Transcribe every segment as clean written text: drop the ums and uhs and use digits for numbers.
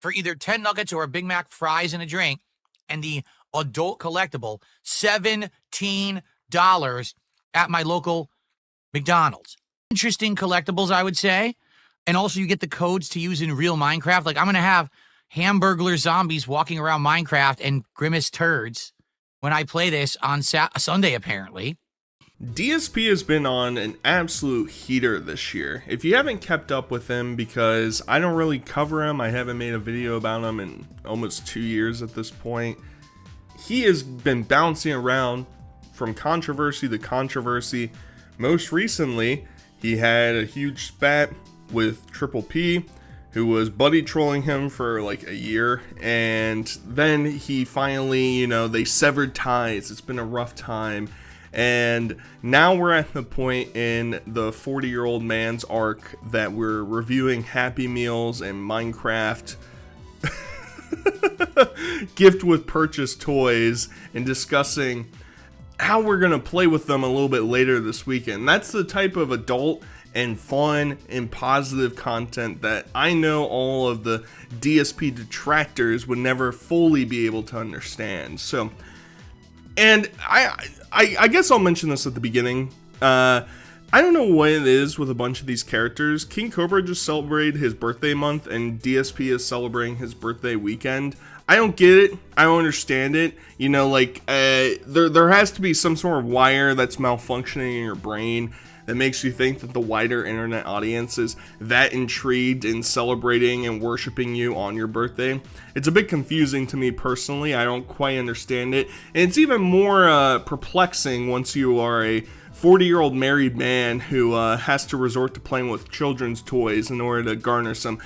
for either 10 nuggets or a Big Mac, fries, and a drink. And the adult collectible, $17 at my local McDonald's. Interesting collectibles, I would say. And also you get the codes to use in real Minecraft. Like I'm going to have Hamburglar zombies walking around Minecraft and Grimace turds when I play this on Sunday, apparently. DSP has been on an absolute heater this year. If you haven't kept up with him, because I don't really cover him, I haven't made a video about him in almost 2 years at this point. He has been bouncing around from controversy to controversy. Most recently, he had a huge spat with Triple P, who was buddy trolling him for like a year, and then he finally, they severed ties. It's been a rough time. And now we're at the point in the 40-year-old man's arc that we're reviewing Happy Meals and Minecraft gift with purchase toys and discussing how we're going to play with them a little bit later this weekend. That's the type of adult and fun and positive content that I know all of the DSP detractors would never fully be able to understand. So, and I guess I'll mention this at the beginning. I don't know what it is with a bunch of these characters. King Cobra just celebrated his birthday month, and DSP is celebrating his birthday weekend. I don't get it. I don't understand it. There has to be some sort of wire that's malfunctioning in your brain that makes you think that the wider internet audience is that intrigued in celebrating and worshiping you on your birthday. It's a bit confusing to me personally. I don't quite understand it. And it's even more perplexing once you are a 40-year-old married man who has to resort to playing with children's toys in order to garner some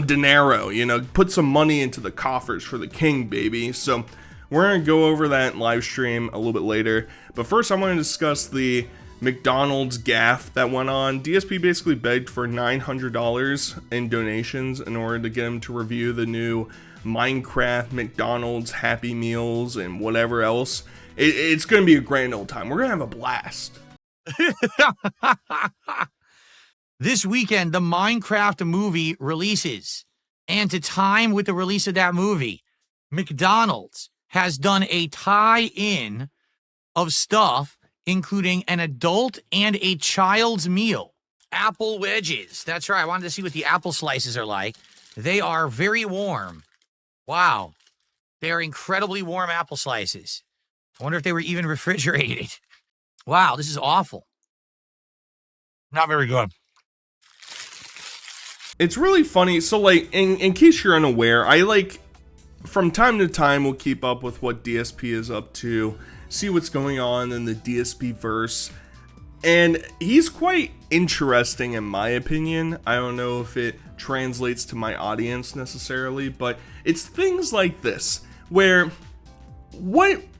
dinero, put some money into the coffers for the king, baby. So we're going to go over that live stream a little bit later. But first, I want to discuss the McDonald's gaff that went on. DSP basically begged for $900 in donations in order to get him to review the new Minecraft, McDonald's, Happy Meals, and whatever else. It's going to be a grand old time. We're going to have a blast. This weekend, the Minecraft movie releases. And to time with the release of that movie, McDonald's has done a tie-in of stuff including an adult and a child's meal. Apple wedges. That's right. I wanted to see what the apple slices are like. They are very warm. Wow. They are incredibly warm apple slices. I wonder if they were even refrigerated. Wow, this is awful. Not very good. It's really funny. So, in case you're unaware, I, from time to time will keep up with what DSP is up to, see what's going on in the DSP verse, and he's quite interesting in my opinion. I don't know if it translates to my audience necessarily, but it's things like this, where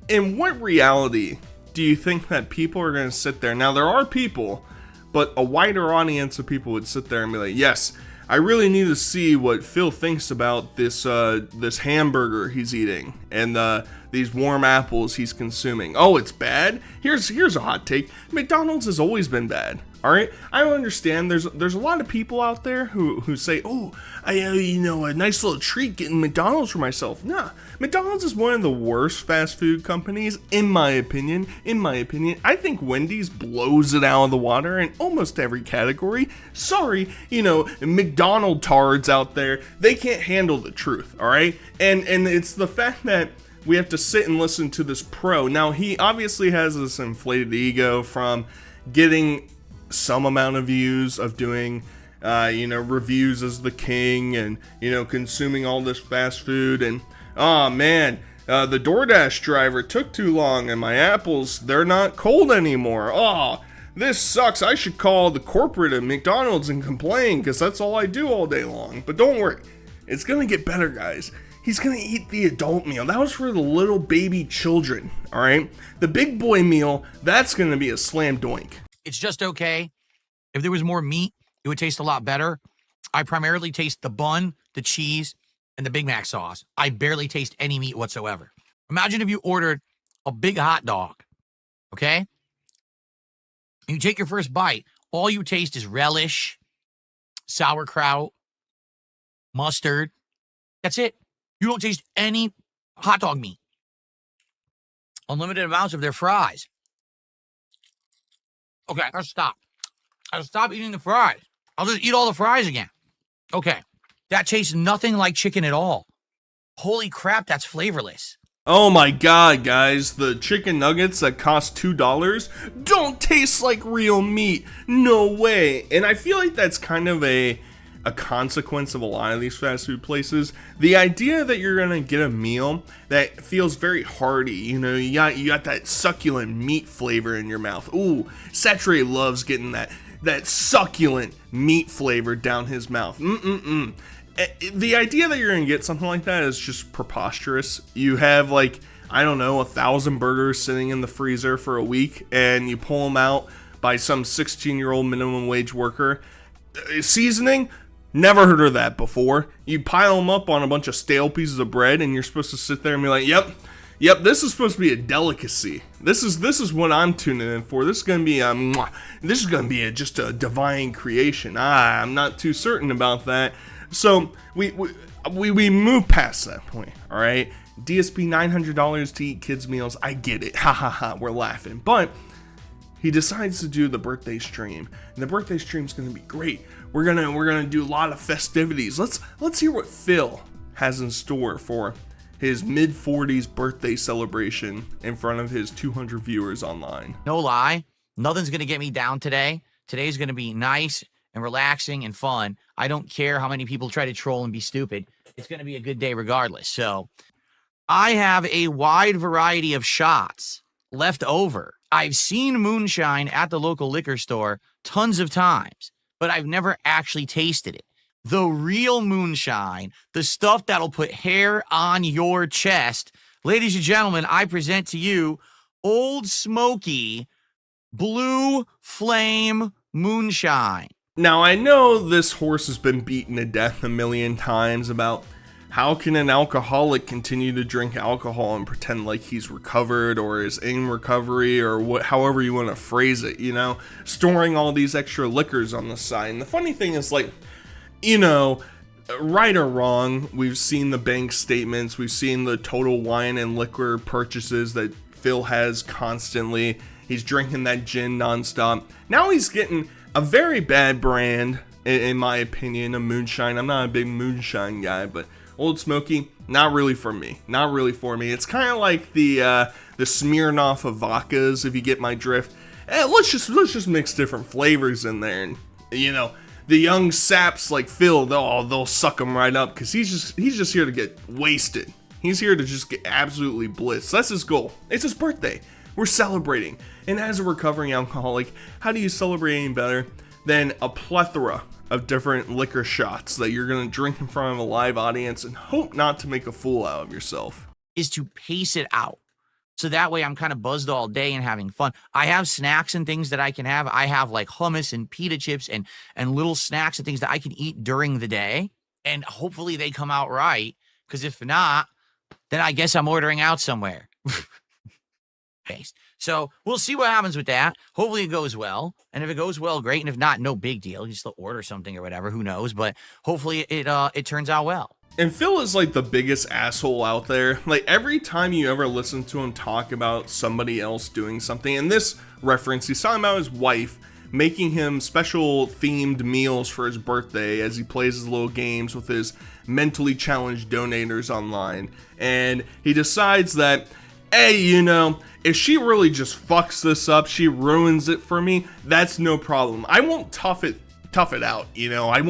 in what reality do you think that people are going to sit there? Now, there are people, but a wider audience of people would sit there and be like, yes, I really need to see what Phil thinks about this hamburger he's eating and these warm apples he's consuming. Oh, it's bad? Here's a hot take. McDonald's has always been bad. All right, I don't understand. There's a lot of people out there who say, "Oh, a nice little treat getting McDonald's for myself." Nah, McDonald's is one of the worst fast food companies, in my opinion. I think Wendy's blows it out of the water in almost every category. Sorry, McDonald tards out there, they can't handle the truth. All right, and it's the fact that we have to sit and listen to this pro. Now, he obviously has this inflated ego from getting some amount of views of doing reviews as the king and consuming all this fast food, and oh man, the DoorDash driver took too long and my apples, they're not cold anymore. Oh, this sucks. I should call the corporate at McDonald's and complain, because that's all I do all day long. But don't worry, it's gonna get better, guys. He's gonna eat the adult meal. That was for the little baby children, all right? The big boy meal, that's gonna be a slam doink. It's just okay. If there was more meat, it would taste a lot better. I primarily taste the bun, the cheese, and the Big Mac sauce. I barely taste any meat whatsoever. Imagine if you ordered a big hot dog, okay? You take your first bite, all you taste is relish, sauerkraut, mustard, That's it. You don't taste any hot dog meat. Unlimited amounts of their fries. Okay, I gotta stop. I gotta stop eating the fries. I'll just eat all the fries again. Okay, that tastes nothing like chicken at all. Holy crap, that's flavorless. Oh my god, guys, the chicken nuggets that cost $2 don't taste like real meat. No way. And I feel like that's kind of a consequence of a lot of these fast food places. The idea that you're gonna get a meal that feels very hearty, you know, you got that succulent meat flavor in your mouth. Ooh, Saturé loves getting that succulent meat flavor down his mouth. The idea that you're gonna get something like that is just preposterous. You have, like, I don't know, 1,000 burgers sitting in the freezer for a week, and you pull them out by some 16-year-old minimum wage worker. Seasoning? Never heard of that before. You pile them up on a bunch of stale pieces of bread, and you're supposed to sit there and be like, yep, this is supposed to be a delicacy. This is what I'm tuning in for. This is gonna be just a divine creation. I'm not too certain about that. So we move past that point, all right? DSP $900 to eat kids' meals. I get it. Ha ha ha. We're laughing. But he decides to do the birthday stream, and the birthday stream's gonna be great. We're gonna do a lot of festivities. Let's hear what Phil has in store for his mid-40s birthday celebration in front of his 200 viewers online. No lie, nothing's gonna get me down today. Today's gonna be nice and relaxing and fun. I don't care how many people try to troll and be stupid. It's going to be a good day regardless. So I have a wide variety of shots left over. I've seen moonshine at the local liquor store tons of times, but I've never actually tasted it. The real moonshine, the stuff that'll put hair on your chest. Ladies and gentlemen, I present to you Old Smoky Blue Flame Moonshine. Now, I know this horse has been beaten to death a million times about how can an alcoholic continue to drink alcohol and pretend like he's recovered or is in recovery, or however you want to phrase it, you know, storing all these extra liquors on the side. And the funny thing is, like, you know, right or wrong, we've seen the bank statements, we've seen the total wine and liquor purchases that Phil has constantly. He's drinking that gin nonstop. Now he's getting a very bad brand, in my opinion, of moonshine. I'm not a big moonshine guy, but Old Smoky, not really for me. Not really for me. It's kind of like the Smirnoff of vodkas, if you get my drift. Let's just mix different flavors in there, and you know, the young saps like Phil, they'll suck them right up because he's just here to get wasted. He's here to just get absolutely bliss. That's his goal. It's his birthday. We're celebrating. And as a recovering alcoholic, how do you celebrate any better than a plethora of different liquor shots that you're going to drink in front of a live audience and hope not to make a fool out of yourself? Is to pace it out. So that way I'm kind of buzzed all day and having fun. I have snacks and things that I can have. I have like hummus and pita chips and little snacks and things that I can eat during the day. And hopefully they come out right. Because if not, then I guess I'm ordering out somewhere. So we'll see what happens with that. Hopefully it goes well. And if it goes well, great. And if not, no big deal. You still order something or whatever. Who knows? But hopefully it turns out well. And Phil is like the biggest asshole out there. Like every time you ever listen to him talk about somebody else doing something, in this reference, he's talking about his wife making him special themed meals for his birthday as he plays his little games with his mentally challenged donators online. And he decides that, hey, you know, if she really just fucks this up, she ruins it for me, that's no problem. I won't tough it out, you know. I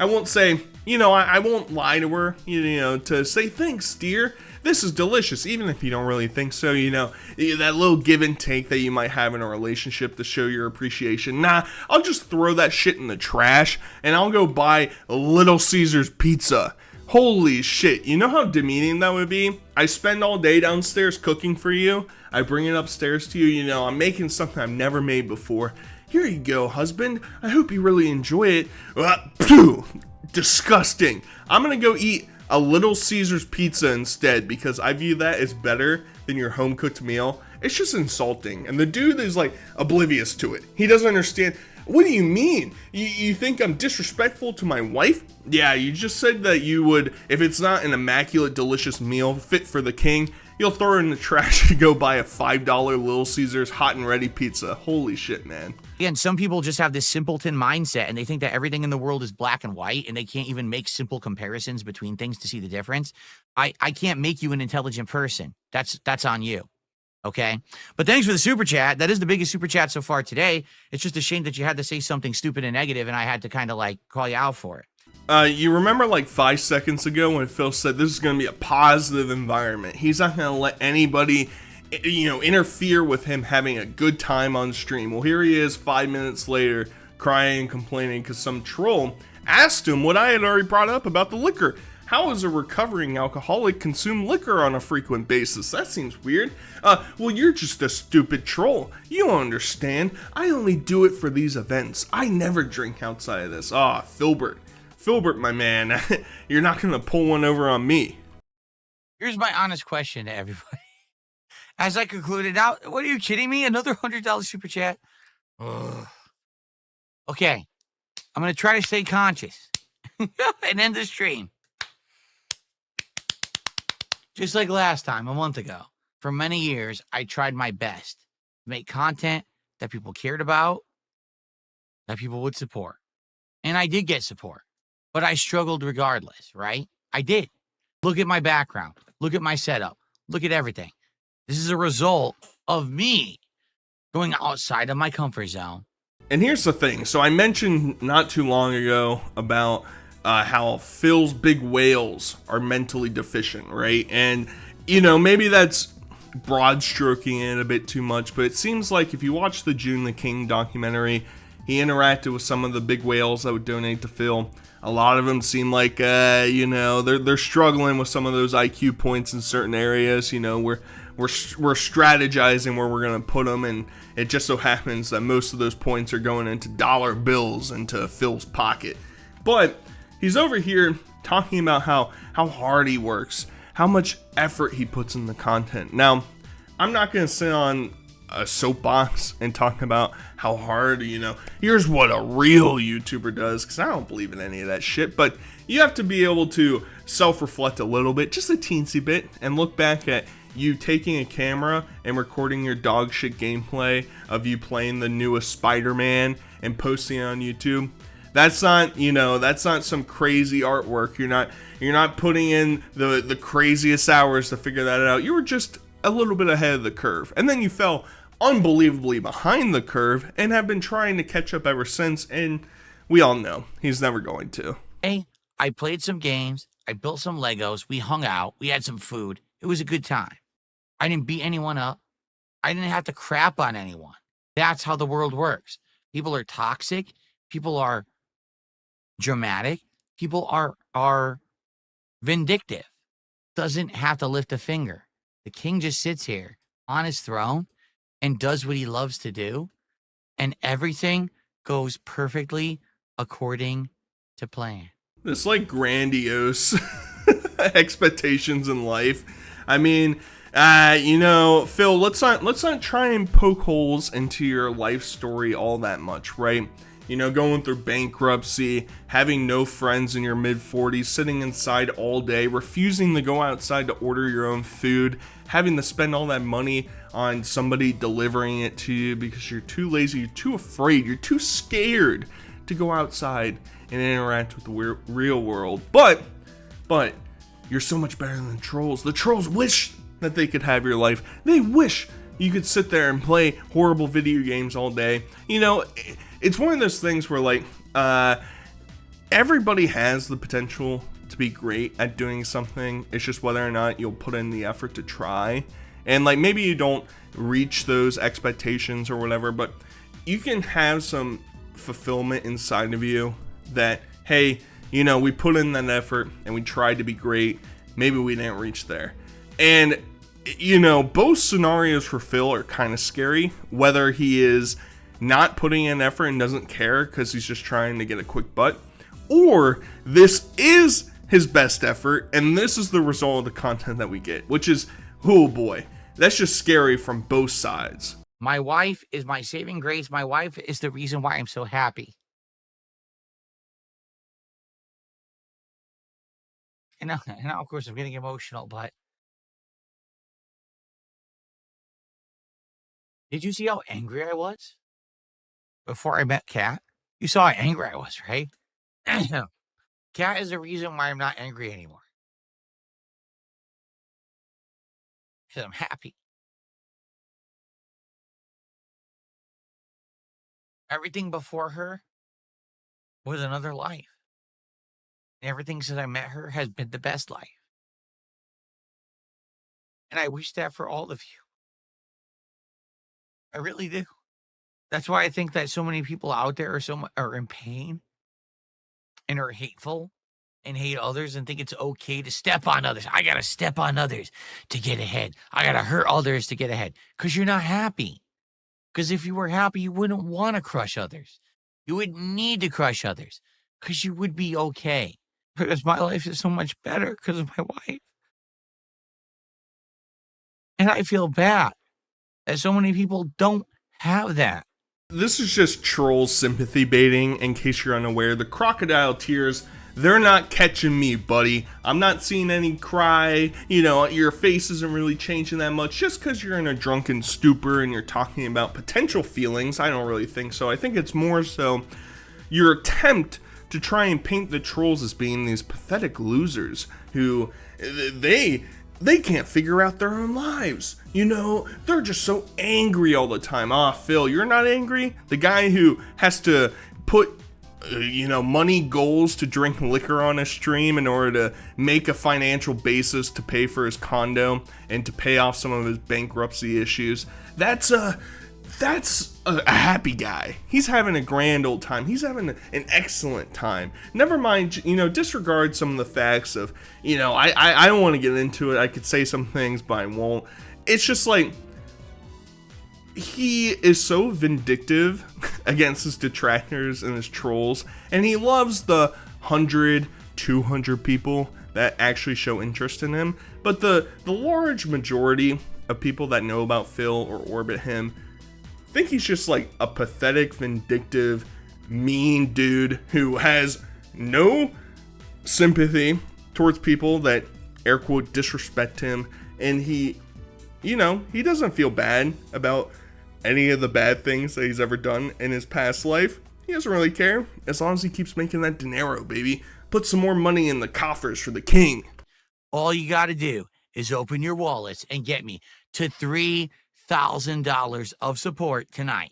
won't say, you know, I won't lie to her, you know, to say, thanks, dear, this is delicious, even if you don't really think so, you know, that little give and take that you might have in a relationship to show your appreciation. Nah, I'll just throw that shit in the trash, and I'll go buy Little Caesars pizza. Holy shit, you know how demeaning that would be? I spend all day downstairs cooking for you, I bring it upstairs to you, you know, I'm making something I've never made before. Here you go, husband, I hope you really enjoy it. Phew, disgusting. I'm gonna go eat a Little Caesars pizza instead because I view that as better than your home cooked meal. It's just insulting, and the dude is like oblivious to it. He doesn't understand. What do you mean? You think I'm disrespectful to my wife? Yeah, you just said that you would, if it's not an immaculate, delicious meal fit for the king, you'll throw it in the trash and go buy a $5 Little Caesars hot and ready pizza. Holy shit, man. Again, some people just have this simpleton mindset and they think that everything in the world is black and white and they can't even make simple comparisons between things to see the difference. I can't make you an intelligent person. That's on you. Okay. But thanks for the super chat. That is the biggest super chat so far today. It's just a shame that you had to say something stupid and negative and I had to kind of like call you out for it. You remember like 5 seconds ago when Phil said this is going to be a positive environment. He's not going to let anybody, interfere with him having a good time on stream. Well, here he is 5 minutes later crying and complaining because some troll asked him what I had already brought up about the liquor. How does a recovering alcoholic consume liquor on a frequent basis? That seems weird. Well, you're just a stupid troll. You don't understand. I only do it for these events. I never drink outside of this. Philbert, my man, you're not going to pull one over on me. Here's my honest question to everybody. As I concluded out, what are you kidding me? Another $100 super chat? Ugh. Okay, I'm going to try to stay conscious and end the stream. Just like last time, a month ago. For many years, I tried my best to make content that people cared about, that people would support. And I did get support, but I struggled regardless, right? I did. Look at my background. Look at my setup. Look at everything. This is a result of me going outside of my comfort zone. And here's the thing. So I mentioned not too long ago about how Phil's big whales are mentally deficient, right? And, maybe that's broad stroking it a bit too much, but it seems like if you watch the June the King documentary, he interacted with some of the big whales that would donate to Phil. A lot of them seem like, they're struggling with some of those IQ points in certain areas. We're strategizing where we're going to put them, and it just so happens that most of those points are going into dollar bills into Phil's pocket. But he's over here talking about how hard he works, how much effort he puts in the content. Now, I'm not going to sit on a soapbox and talk about how hard, here's what a real YouTuber does, because I don't believe in any of that shit. But you have to be able to self-reflect a little bit, just a teensy bit, and look back at you taking a camera and recording your dog shit gameplay of you playing the newest Spider-Man and posting it on YouTube. That's not, that's not some crazy artwork. You're not putting in the craziest hours to figure that out. You were just a little bit ahead of the curve. And then you fell unbelievably behind the curve and have been trying to catch up ever since. And we all know he's never going to. Hey, I played some games. I built some Legos. We hung out. We had some food. It was a good time. I didn't beat anyone up. I didn't have to crap on anyone. That's how the world works. People are toxic. People are dramatic. People are vindictive. Doesn't have to lift a finger. The king just sits here on his throne and does what he loves to do, and everything goes perfectly according to plan. It's like grandiose expectations in life. I mean, Phil, let's not try and poke holes into your life story all that much, right? Going through bankruptcy, having no friends in your mid-40s, sitting inside all day, refusing to go outside to order your own food, having to spend all that money on somebody delivering it to you because you're too lazy, you're too afraid, you're too scared to go outside and interact with the real world. But you're so much better than the trolls. The trolls wish that they could have your life. They wish you could sit there and play horrible video games all day. It's one of those things where everybody has the potential to be great at doing something. It's just whether or not you'll put in the effort to try. And maybe you don't reach those expectations or whatever, but you can have some fulfillment inside of you that, hey, we put in that effort and we tried to be great. Maybe we didn't reach there. And, both scenarios for Phil are kind of scary, whether he is not putting in effort and doesn't care because he's just trying to get a quick butt, or this is his best effort and this is the result of the content that we get, which is, oh boy, that's just scary from both sides. My wife is my saving grace. My wife is the reason why I'm so happy. And now, of course, I'm getting emotional, but did you see how angry I was before I met Kat? You saw how angry I was, right? Kat is the reason why I'm not angry anymore. Because I'm happy. Everything before her was another life. Everything since I met her has been the best life. And I wish that for all of you. I really do. That's why I think that so many people out there are in pain and are hateful and hate others and think it's okay to step on others. I got to step on others to get ahead. I got to hurt others to get ahead because you're not happy. Because if you were happy, you wouldn't want to crush others. You would need to crush others because you would be okay. Because my life is so much better because of my wife. And I feel bad that so many people don't have that. This is just troll sympathy baiting. In case you're unaware, the crocodile tears, they're not catching me, buddy. I'm not seeing any cry. You know, your face isn't really changing that much just because you're in a drunken stupor and you're talking about potential feelings. I don't really think so. I think it's more so your attempt to try and paint the trolls as being these pathetic losers who they can't figure out their own lives. You know, they're just so angry all the time. Phil, you're not angry? The guy who has to put, money goals to drink liquor on his stream in order to make a financial basis to pay for his condo and to pay off some of his bankruptcy issues. That's a happy guy. He's having a grand old time. He's having an excellent time. Never mind, disregard some of the facts of, I don't want to get into it. I could say some things, but I won't. It's just like, he is so vindictive against his detractors and his trolls, and he loves the 100, 200 people that actually show interest in him. But the large majority of people that know about Phil or orbit him think he's just like a pathetic, vindictive, mean dude who has no sympathy towards people that air quote disrespect him, and he doesn't feel bad about any of the bad things that he's ever done in his past life. He doesn't really care as long as he keeps making that dinero, baby. Put some more money in the coffers for the king. All you got to do is open your wallets and get me to $3,000 of support tonight.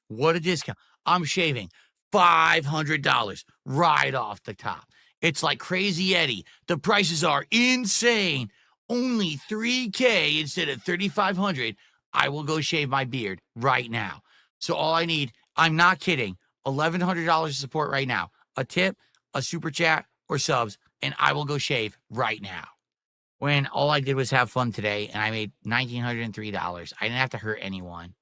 What a discount. I'm shaving $500 right off the top. It's like Crazy Eddie. The prices are insane. Only $3,000 instead of $3,500. I will go shave my beard right now. So all I need, I'm not kidding, $1,100 of support right now. A tip, a super chat, or subs, and I will go shave right now. When all I did was have fun today, and I made $1,903. I didn't have to hurt anyone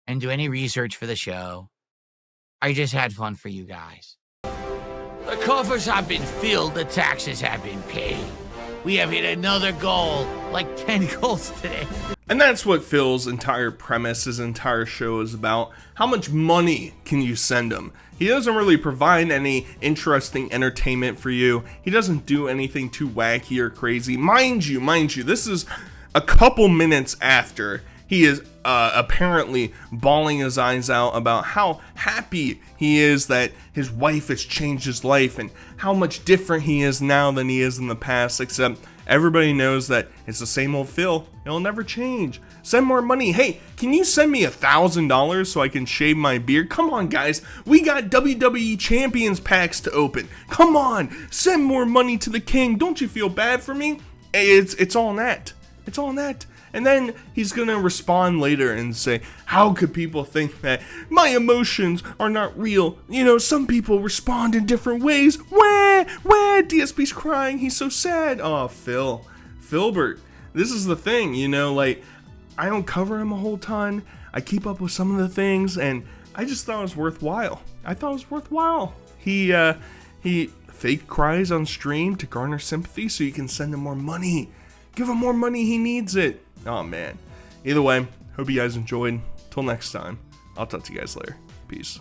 and do any research for the show. I just had fun for you guys. The coffers have been filled. The taxes have been paid. We have hit another goal, like 10 goals today. And that's what Phil's entire premise, his entire show is about. How much money can you send him? He doesn't really provide any interesting entertainment for you. He doesn't do anything too wacky or crazy. Mind you, this is a couple minutes after he is apparently bawling his eyes out about how happy he is that his wife has changed his life and how much different he is now than he is in the past, except everybody knows that it's the same old Phil. It'll never change. Send more money. Hey, can you send me $1,000 so I can shave my beard? Come on, guys. We got WWE Champions packs to open. Come on. Send more money to the king. Don't you feel bad for me? It's all net. It's all net. And then he's going to respond later and say, how could people think that my emotions are not real? Some people respond in different ways. Where? DSP's crying. He's so sad. Oh, Philbert. This is the thing, I don't cover him a whole ton. I keep up with some of the things, and I just thought it was worthwhile. He fake cries on stream to garner sympathy so you can send him more money. Give him more money, he needs it. Oh man. Either way, Hope you guys enjoyed. Till next time, I'll talk to you guys later. Peace.